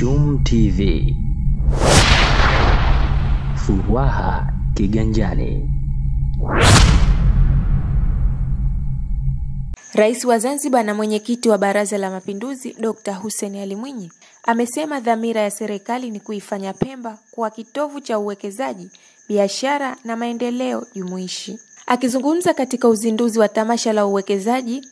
Chum TV. Furaha kiganjani. Rais wa Zanzibar na mwenyekiti wa Baraza la Mapinduzi Dr. Hussein Ali Mwinyi amesema dhamira ya serikali ni kuifanya Pemba kuwa kitovu cha uwekezaji, biashara na maendeleo jumuishi. Akizungumza katika uzinduzi wa tamasha la uwekezaji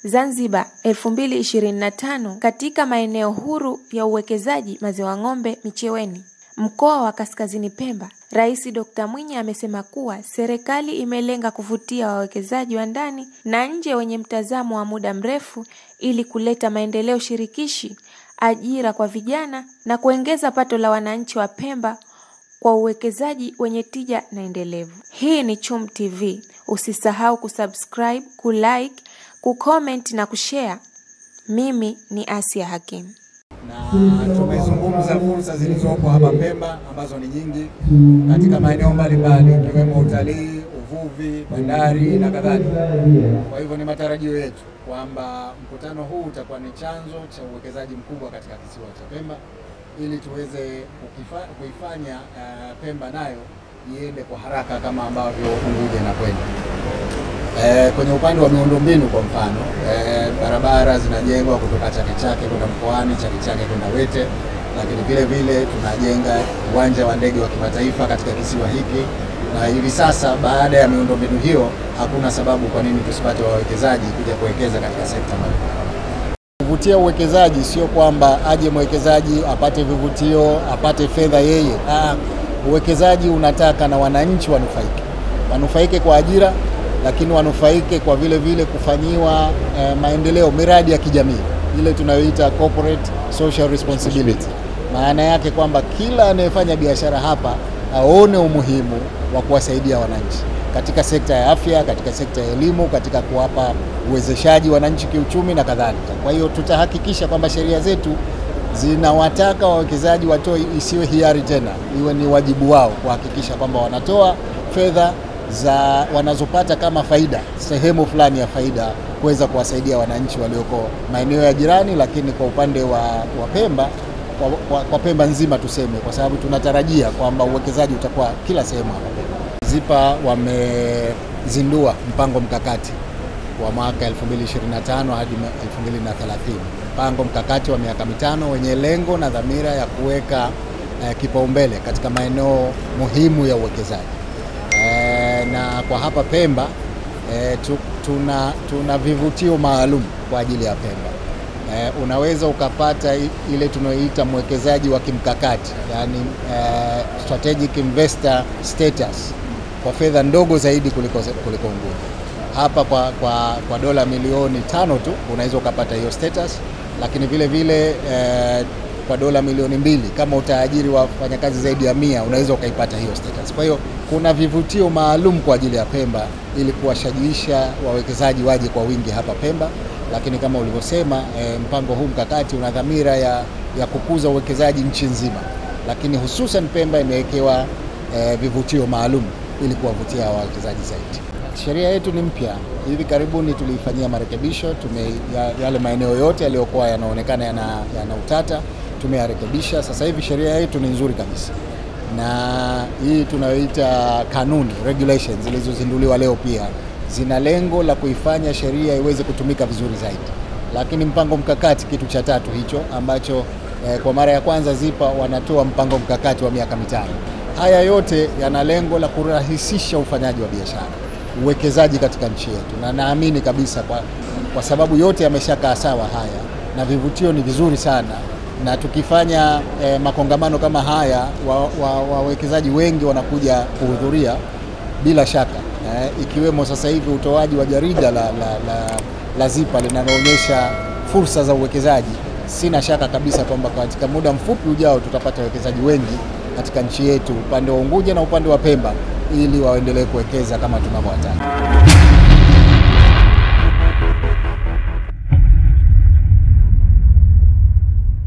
Zanzibar 2025 katika maeneo huru ya uwekezaji Maziwa Ng'ombe Micheweni, mkoa wa Kaskazini Pemba, Rais Dr. Mwinyi amesema kuwa serikali imelenga kuvutia wawekezaji wa ndani na nje wenye mtazamo wa muda mrefu ili kuleta maendeleo shirikishi, ajira kwa vijana na kuongeza pato la wananchi wa Pemba kwa uwekezaji wenye tija na endelevu. Hii ni Chum TV. Usisahau kusubscribe, kulike, kucomment na kushare. Mimi ni Asia Hakim. Na tumezungumza fursa zilizopo hapa Pemba ambazo ni nyingi katika maeneo mbalimbali ikiwemo utalii, uvuvi, bandari na kadhalika. Kwa hivyo ni matarajio yetu kwamba mkutano huu utakuwa ni chanzo cha uwekezaji mkubwa katika kisiwa cha Pemba ili tuweze kuifanya Pemba nayo iende kwa haraka kama ambavyo Unguja inakwenda. Kwenye upande wa miundombinu kwa mfano, barabara zinajengwa kutoka Chake Chake kwenda Mkoani, Chake Chake kwenda Wete, lakini vile vile tunajenga uwanja wa ndege wa kimataifa katika kisiwa hiki, na hivi sasa baada ya miundombinu hiyo hakuna sababu kwa nini tusipate wawekezaji kuja kuwekeza katika sekta mbalimbali. Kuvutia uwekezaji sio kwamba aje mwekezaji apate vivutio, apate fedha yeye. Uwekezaji unataka na wananchi wanufaike kwa ajira, lakini wanufaike kwa vile vile kufanyiwa maendeleo, miradi ya kijamii ile tunayoita corporate social responsibility. Maana yake kwamba kila anayefanya biashara hapa aone umuhimu wa kuwasaidia wananchi katika sekta ya afya, katika sekta ya elimu, katika kuwapa uwezeshaji wananchi kiuchumi na kadhalika. Kwa hiyo tutahakikisha kwamba sheria zetu zinawataka wawekezaji watoe, isiwe hiari tena, iwe ni wajibu wao kuhakikisha kwamba wanatoa fedha za wanazopata kama faida, sehemu fulani ya faida, kuweza kuwasaidia wananchi walioko maeneo ya jirani, lakini kwa upande wa Pemba, kwa Pemba nzima tuseme, kwa sababu tunatarajia kwamba uwekezaji utakuwa kila sehemu hapa Pemba. ZIPA wamezindua mpango mkakati wa mwaka 2025 hadi 2030. Mpango mkakati wa miaka 5 wenye lengo na dhamira ya kuweka kipaumbele katika maeneo muhimu ya uwekezaji. Na kwa hapa Pemba tuna vivutio maalum kwa ajili ya Pemba. Unaweza ukapata ile tunayoita mwekezaji wa kimkakati, yani strategic investor status kwa fedha ndogo zaidi kuliko Unguja. Hapa kwa dola milioni 5 tu unaweza ukapata hiyo status, lakini vile vile kwa dola milioni 2 kama utaajiri wafanyakazi zaidi ya 100 unaweza ukaipata hiyo status. Kwa hiyo kuna vivutio maalum kwa ajili ya Pemba ili kuwashajiisha wawekezaji waje kwa wingi hapa Pemba, lakini kama ulivyosema, mpango huu mkakati una dhamira ya kukuza uwekezaji nchi nzima, lakini hususan Pemba imewekewa vivutio maalum ili kuwavutia wawekezaji zaidi. Sheria yetu ni mpya. Hivi karibuni tulifanyia marekebisho, yale maeneo yote yaliyokuwa yanaonekana yana utata tumeyarekebisha. Sasa hivi sheria yetu ni nzuri kabisa, na hii tunayoita kanuni, regulations zilizozinduliwa leo pia zina lengo la kuifanya sheria iweze kutumika vizuri zaidi. Lakini mpango mkakati kitu cha tatu hicho ambacho kwa mara ya kwanza ZIPA wanatoa mpango mkakati wa miaka 5. Haya yote yana lengo la kurahisisha ufanyaji wa biashara, uwekezaji katika nchi yetu, na naamini kabisa kwa sababu yote yameshakaa sawa haya na vivutio ni vizuri sana, na tukifanya makongamano kama haya wawekezaji wengi wanakuja kuhudhuria bila shaka, ikiwemo sasa hivi utoaji wa jarida la ZIPA linaloonyesha fursa za uwekezaji. Sina shaka kabisa kwamba katika muda mfupi ujao tutapata wawekezaji wengi katika nchi yetu, upande wa Unguja na upande wa Pemba, ili waendelee kuwekeza kama tunavyotaka.